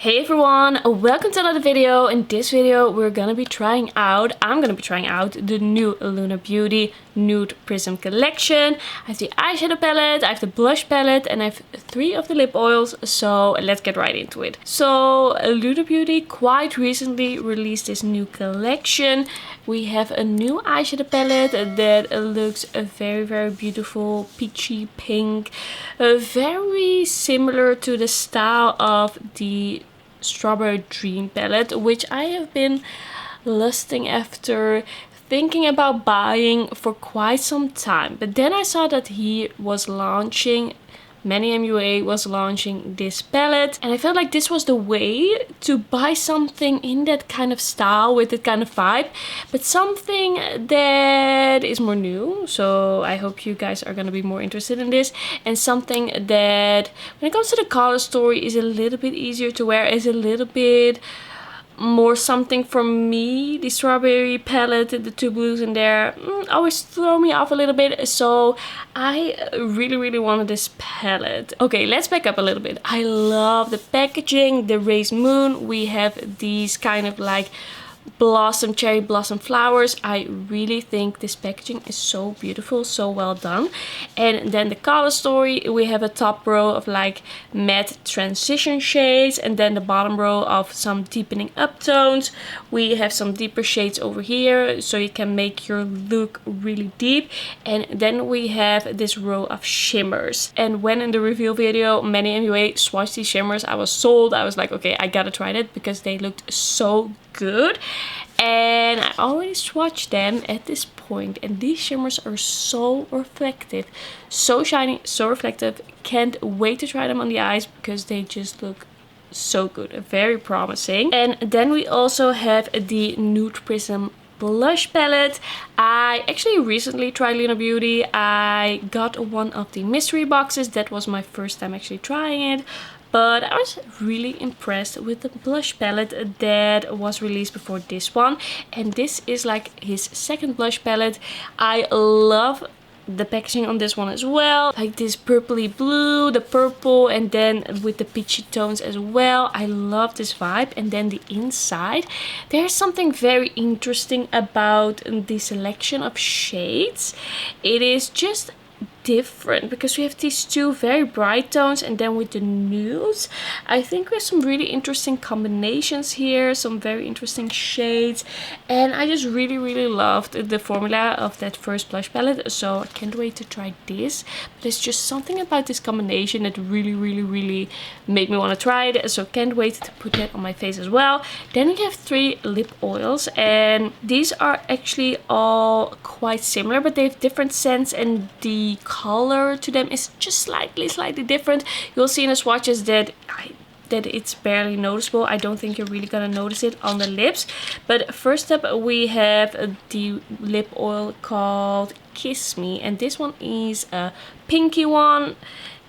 Hey everyone, welcome to another video. In this video I'm gonna be trying out the new Lunar Beauty Nude Prism collection. I have the eyeshadow palette, I have the blush palette, and I have 3 of the lip oils, so let's get right into it. So Lunar Beauty quite recently released this new collection. We have a new eyeshadow palette that looks very beautiful, peachy pink, very similar to the style of the Strawberry Dream palette, which I have been lusting after, thinking about buying for quite some time. But then I saw that Manny MUA was launching this palette, and I felt like this was the way to buy something in that kind of style with that kind of vibe, but something that is more new. So I hope you guys are gonna be more interested in this, and something that when it comes to the color story is a little bit easier to wear, is a little bit more something for me. The strawberry palette, the 2 blues in there, always throw me off a little bit, so I really wanted this palette. Okay, let's back up a little bit. I love the packaging, the raised moon. We have these kind of like cherry blossom flowers. I really think this packaging is so beautiful, so well done. And then the color story, we have a top row of like matte transition shades, and then the bottom row of some deepening uptones. We have some deeper shades over here, so you can make your look really deep. And then we have this row of shimmers. And when in the reveal video Manny MUA swatched these shimmers, I was sold. I was like, okay, I gotta try that because they looked so good. And I already swatched them at this point, and these shimmers are so reflective, so shiny, so reflective. Can't wait to try them on the eyes because they just look so good, very promising. And then we also have the Nude Prism blush palette. I actually recently tried Lunar Beauty. I got one of the mystery boxes. That was my first time actually trying it. But I was really impressed with the blush palette that was released before this one. And this is like his second blush palette. I love the packaging on this one as well. Like this purpley blue, the purple, and then with the peachy tones as well. I love this vibe. And then the inside, there's something very interesting about the selection of shades. It is just different because we have these 2 very bright tones, and then with the nudes I think we have some really interesting combinations here, some very interesting shades, and I just really loved the formula of that first blush palette, so I can't wait to try this. But there's just something about this combination that really made me want to try it, so can't wait to put that on my face as well. Then we have 3 lip oils, and these are actually all quite similar, but they have different scents, and the color to them is just slightly different. You'll see in the swatches that it's barely noticeable. I don't think you're really gonna notice it on the lips. But first up we have the lip oil called Kiss Me, and this one is a pinky one.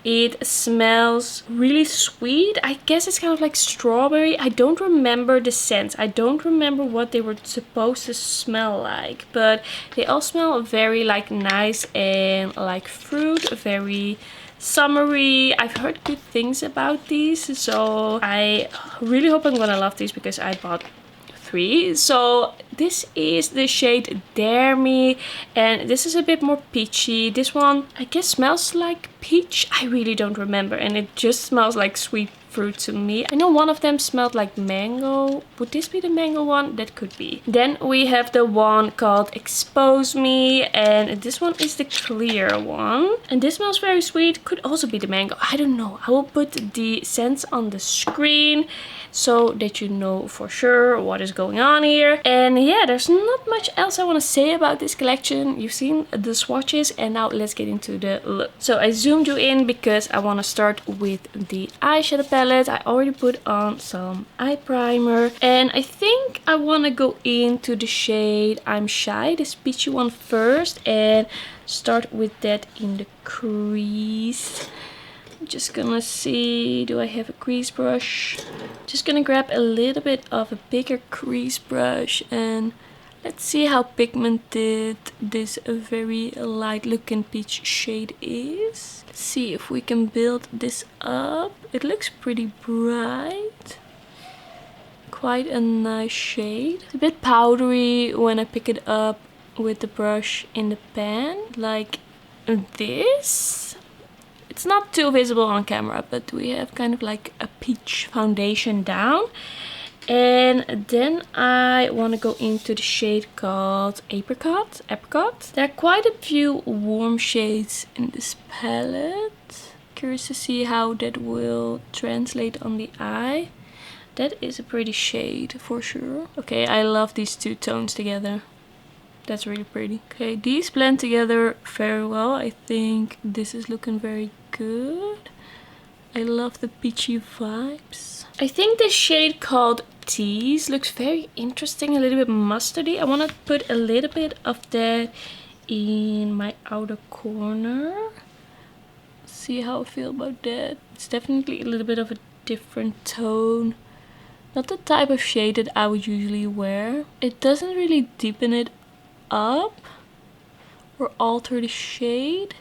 It smells really sweet. I guess it's kind of like strawberry. I don't remember the scents. I don't remember what they were supposed to smell like. But they all smell very like nice and like fruit. Very summery. I've heard good things about these. So I really hope I'm gonna love these because I bought 3. So this is the shade Dare Me, and this is a bit more peachy. This one I guess smells like peach. I really don't remember, and it just smells like sweet fruit to me. I know one of them smelled like mango. Would this be the mango one? That could be. Then we have the one called Expose Me, and this one is the clear one, and this smells very sweet. Could also be the mango. I don't know. I will put the scents on the screen so that you know for sure what is going on here. And yeah, there's not much else I want to say about this collection. You've seen the swatches, and now let's get into the look. So I zoomed you in because I want to start with the eyeshadow palette. I already put on some eye primer, and I think I want to go into the shade I'm Shy, this peachy one first, and start with that in the crease. I'm just gonna see, do I have a crease brush? Just gonna grab a little bit of a bigger crease brush, and let's see how pigmented this very light looking peach shade is. Let's see if we can build this up. It looks pretty bright. quite a nice shade. It's a bit powdery when I pick it up with the brush in the pan, like this. It's not too visible on camera, but we have kind of like a peach foundation down. And then I want to go into the shade called Apricot. There are quite a few warm shades in this palette. Curious to see how that will translate on the eye. That is a pretty shade for sure. Okay, I love these two tones together. That's really pretty. Okay, these blend together very well. I think this is looking very good. I love the peachy vibes. I think this shade called Tease looks very interesting, a little bit mustardy. I want to put a little bit of that in my outer corner. See how I feel about that. It's definitely a little bit of a different tone. Not the type of shade that I would usually wear. It doesn't really deepen it up or alter the shade.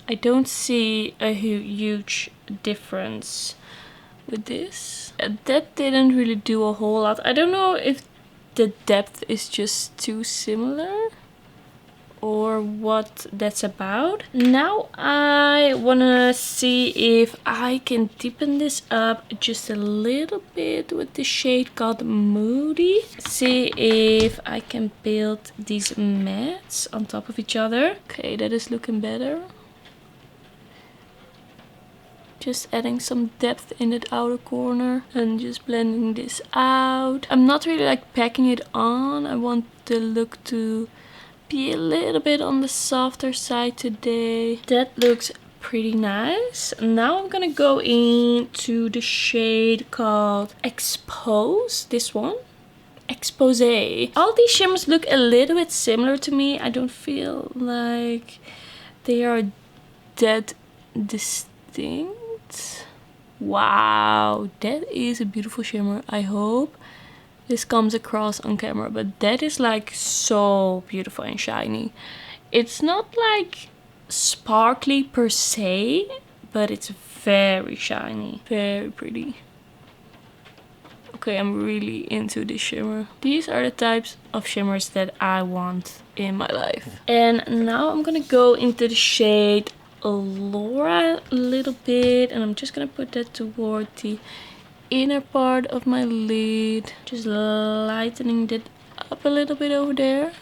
I don't see a huge difference with this. That didn't really do a whole lot. I don't know if the depth is just too similar or what that's about. Now I wanna see if I can deepen this up just a little bit with the shade called Moody. See if I can build these mattes on top of each other. Okay, that is looking better. Just adding some depth in that outer corner and just blending this out. I'm not really like packing it on. I want the look to be a little bit on the softer side today. That looks pretty nice. Now I'm gonna go into the shade called Expose. This one. Expose. All these shimmers look a little bit similar to me. I don't feel like they are that distinct. Wow, that is a beautiful shimmer. I hope this comes across on camera, but that is like so beautiful and shiny. It's not like sparkly per se, but it's very shiny, very pretty. Okay, I'm really into this shimmer. These are the types of shimmers that I want in my life. And now I'm gonna go into the shade Laura a little bit, and I'm just gonna put that toward the inner part of my lid, just lightening that up a little bit over there.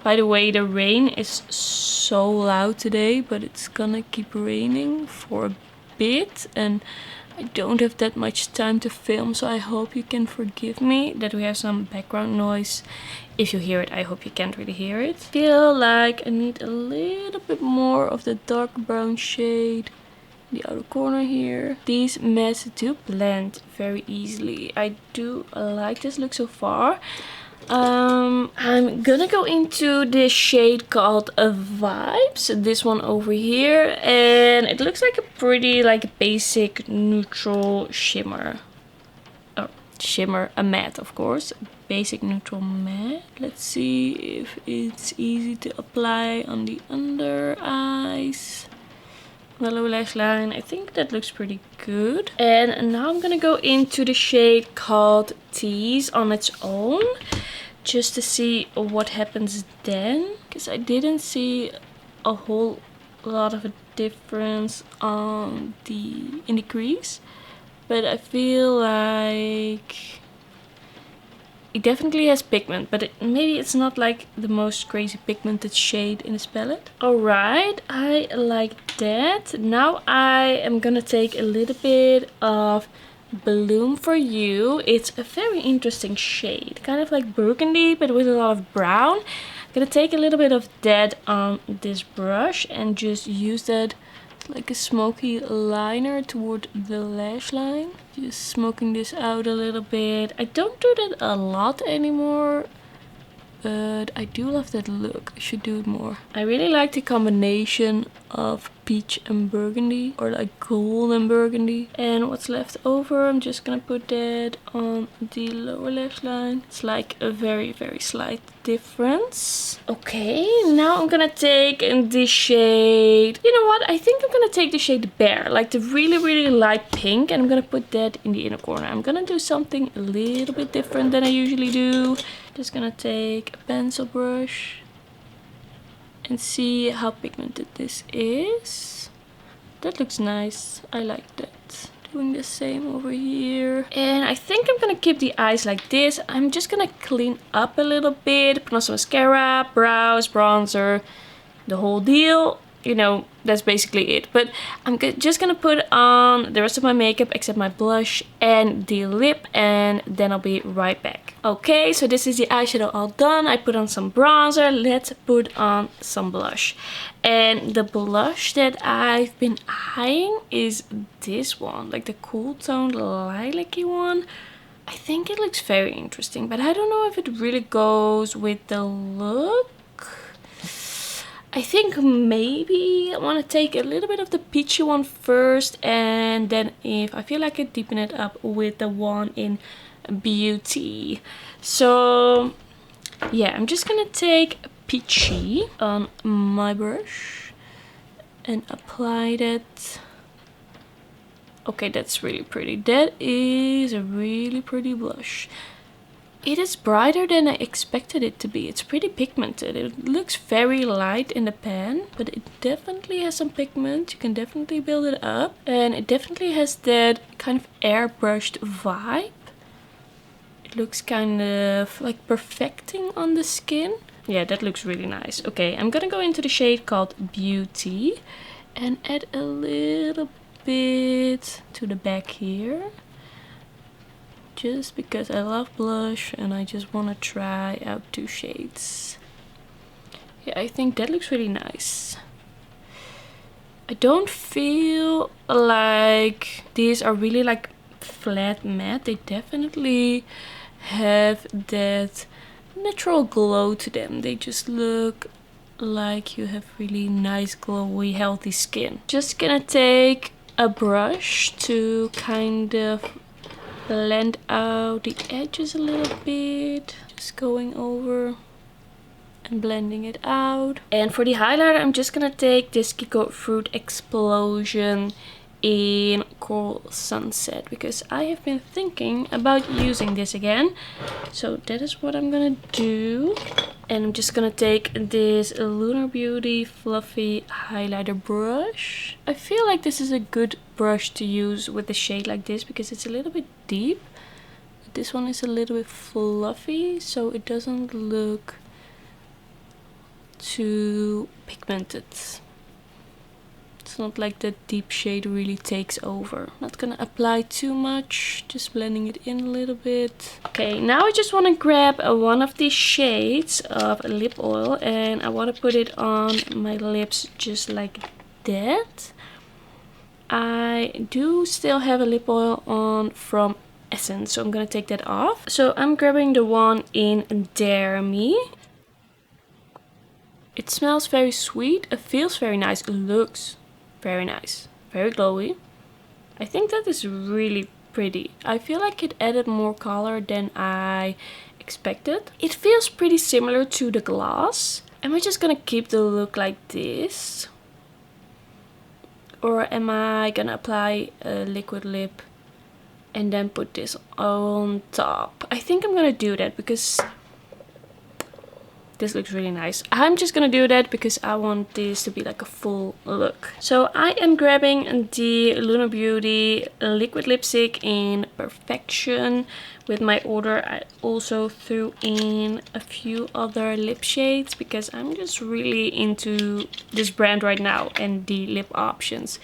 By the way, the rain is so loud today, but it's gonna keep raining for a bit and I don't have that much time to film, so I hope you can forgive me that we have some background noise. If you hear it, I hope you can't really hear it. I feel like I need a little bit more of the dark brown shade in the outer corner here. These mattes do blend very easily. I do like this look so far. I'm gonna go into this shade called Vibes, this one over here, and it looks like a pretty like basic neutral shimmer. Oh, shimmer, a matte of course, basic neutral matte. Let's see if it's easy to apply on the under eyes. The lower lash line, I think that looks pretty good. And now I'm gonna go into the shade called Tease on its own, just to see what happens then, because I didn't see a whole lot of a difference on in the crease, but I feel like it definitely has pigment, but maybe it's not like the most crazy pigmented shade in this palette. Alright, I like that. Now I am gonna take a little bit of Bloom for You. It's a very interesting shade, kind of like burgundy but with a lot of brown. I'm gonna take a little bit of that on this brush and just use that like a smoky liner toward the lash line. Just smoking this out a little bit. I don't do that a lot anymore, but I do love that look. I should do it more. I really like the combination of peach and burgundy, or like gold and burgundy. And what's left over, I'm just gonna put that on the lower lash line. It's like a very, very slight difference. Okay, now I'm gonna take the shade, you know what, I think I'm gonna take the shade Bear, like the really, really light pink, and I'm gonna put that in the inner corner. I'm gonna do something a little bit different than I usually do. Just gonna take a pencil brush and see how pigmented this is. That looks nice. I like that. Doing the same over here. And I think I'm gonna keep the eyes like this. I'm just gonna clean up a little bit. Put on some mascara, brows, bronzer, the whole deal. You know, that's basically it. But I'm just gonna put on the rest of my makeup except my blush and the lip, and then I'll be right back. Okay, so this is the eyeshadow all done. I put on some bronzer. Let's put on some blush. And the blush that I've been eyeing is this one, like the cool toned lilac-y one. I think it looks very interesting, but I don't know if it really goes with the look. I think maybe I want to take a little bit of the peachy one first, and then if I feel like it, deepen it up with the one in Beauty. So yeah, I'm just gonna take peachy on my brush and apply that. Okay, that's really pretty. That is a really pretty blush. It is brighter than I expected it to be. It's pretty pigmented. It looks very light in the pan, but it definitely has some pigment. You can definitely build it up. And it definitely has that kind of airbrushed vibe. It looks kind of like perfecting on the skin. Yeah, that looks really nice. Okay, I'm gonna go into the shade called Beauty and add a little bit to the back here. Just because I love blush and I just want to try out two shades. Yeah, I think that looks really nice. I don't feel like these are really like flat matte. They definitely have that natural glow to them. They just look like you have really nice, glowy, healthy skin. Just gonna take a brush to kind of blend out the edges a little bit. Just going over and blending it out. And for the highlighter, I'm just gonna take this Kiko Fruit Explosion in Coral Sunset, because I have been thinking about using this again. So that is what I'm gonna do. And I'm just gonna take this Lunar Beauty Fluffy Highlighter brush. I feel like this is a good brush to use with a shade like this because it's a little bit deep. This one is a little bit fluffy, so it doesn't look too pigmented. It's not like that deep shade really takes over. Not gonna apply too much, just blending it in a little bit. Okay, now I just want to grab one of these shades of lip oil and I want to put it on my lips just like that. I do still have a lip oil on from Essence, so I'm gonna take that off. So I'm grabbing the one in Dare Me. It smells very sweet, it feels very nice, it looks very nice, very glowy. I think that is really pretty. I feel like it added more color than I expected. It feels pretty similar to the gloss. Am I just gonna keep the look like this? Or am I gonna apply a liquid lip and then put this on top? I think I'm gonna do that because this looks really nice. I'm just gonna do that because I want this to be like a full look. So I am grabbing the Lunar Beauty liquid lipstick in Perfection. With my order, I also threw in a few other lip shades because I'm just really into this brand right now and the lip options.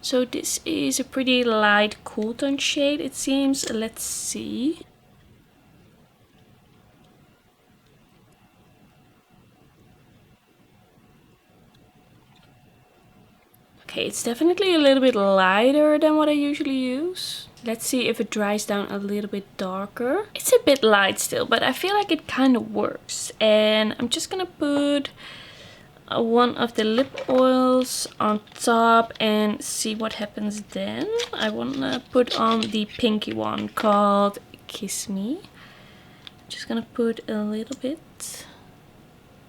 So this is a pretty light cool tone shade, it seems. Let's see. Okay, it's definitely a little bit lighter than what I usually use. Let's see if it dries down a little bit darker. It's a bit light still, but I feel like it kind of works. And I'm just gonna put one of the lip oils on top and see what happens then. I want to put on the pinky one called Kiss Me. Just gonna put a little bit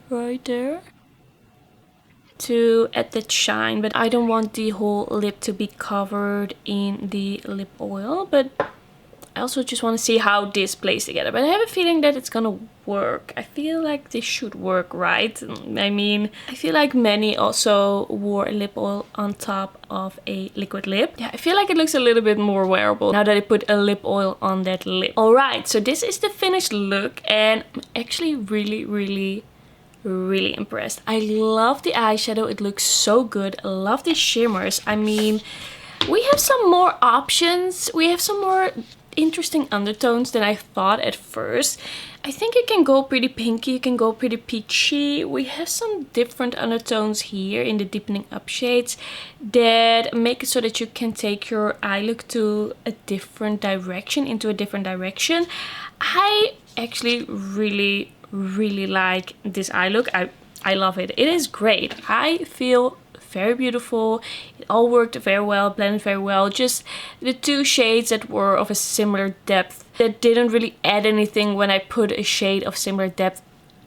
right there to add that shine, but I don't want the whole lip to be covered in the lip oil, but I also just want to see how this plays together. But I have a feeling that it's gonna work. I feel like this should work, right? I mean, I feel like many also wore a lip oil on top of a liquid lip. Yeah, I feel like it looks a little bit more wearable now that I put a lip oil on that lip. Alright, so this is the finished look, and I'm actually really impressed. I love the eyeshadow. It looks so good. I love the shimmers. I mean, we have some more options. We have some more interesting undertones than I thought at first. I think you can go pretty pinky, you can go pretty peachy. We have some different undertones here in the deepening up shades that make it so that you can take your eye look to a different direction, into a different direction. I actually really like this eye look. I love it. It is great. I feel very beautiful. It all worked very well, blended very well. Just the two shades that were of a similar depth that didn't really add anything when I put a shade of similar depth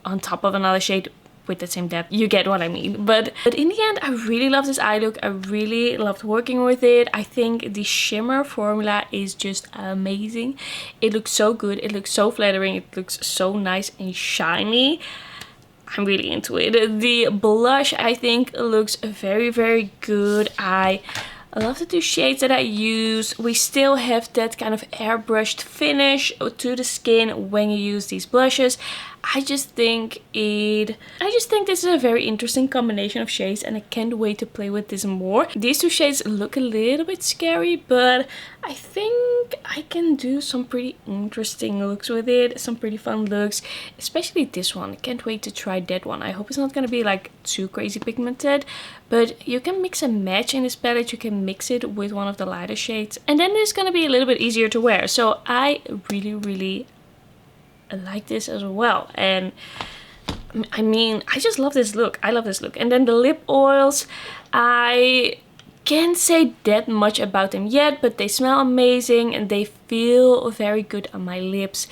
on top of another shade with the same depth. You get what I mean. But in the end, I really love this eye look. I really loved working with it. I think the shimmer formula is just amazing. It looks so good. It looks so flattering. It looks so nice and shiny. I'm really into it. The blush, I think, looks very good. I love the two shades that I use. We still have that kind of airbrushed finish to the skin when you use these blushes. I just think this is a very interesting combination of shades, and I can't wait to play with this more. These two shades look a little bit scary, but I think I can do some pretty interesting looks with it, some pretty fun looks, especially this one. I can't wait to try that one. I hope it's not gonna be like too crazy pigmented, but you can mix and match in this palette. You can mix it with one of the lighter shades, and then it's gonna be a little bit easier to wear. So I really like this as well. And I mean, I just love this look. I love this look. And then the lip oils, I can't say that much about them yet, but they smell amazing and they feel very good on my lips.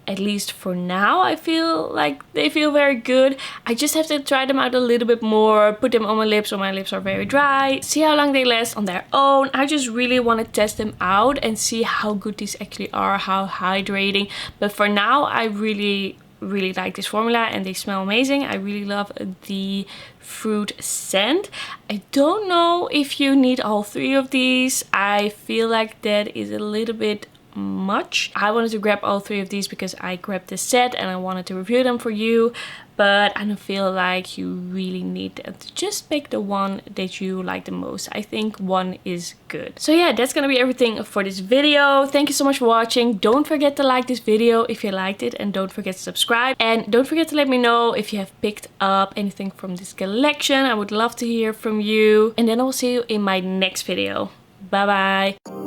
At least for now, I feel like they feel very good. I just have to try them out a little bit more, put them on my lips when my lips are very dry, see how long they last on their own. I just really want to test them out and see how good these actually are, how hydrating. But for now, I really like this formula and they smell amazing. I really love the fruit scent. I don't know if you need all three of these. I feel like that is a little bit much. I wanted to grab all three of these because I grabbed this set and I wanted to review them for you, but I don't feel like you really need them. Just pick the one that you like the most. I think one is good. So yeah, that's gonna be everything for this video. Thank you so much for watching. Don't forget to like this video if you liked it, and don't forget to subscribe, and don't forget to let me know if you have picked up anything from this collection. I would love to hear from you, and then I will see you in my next video. Bye bye.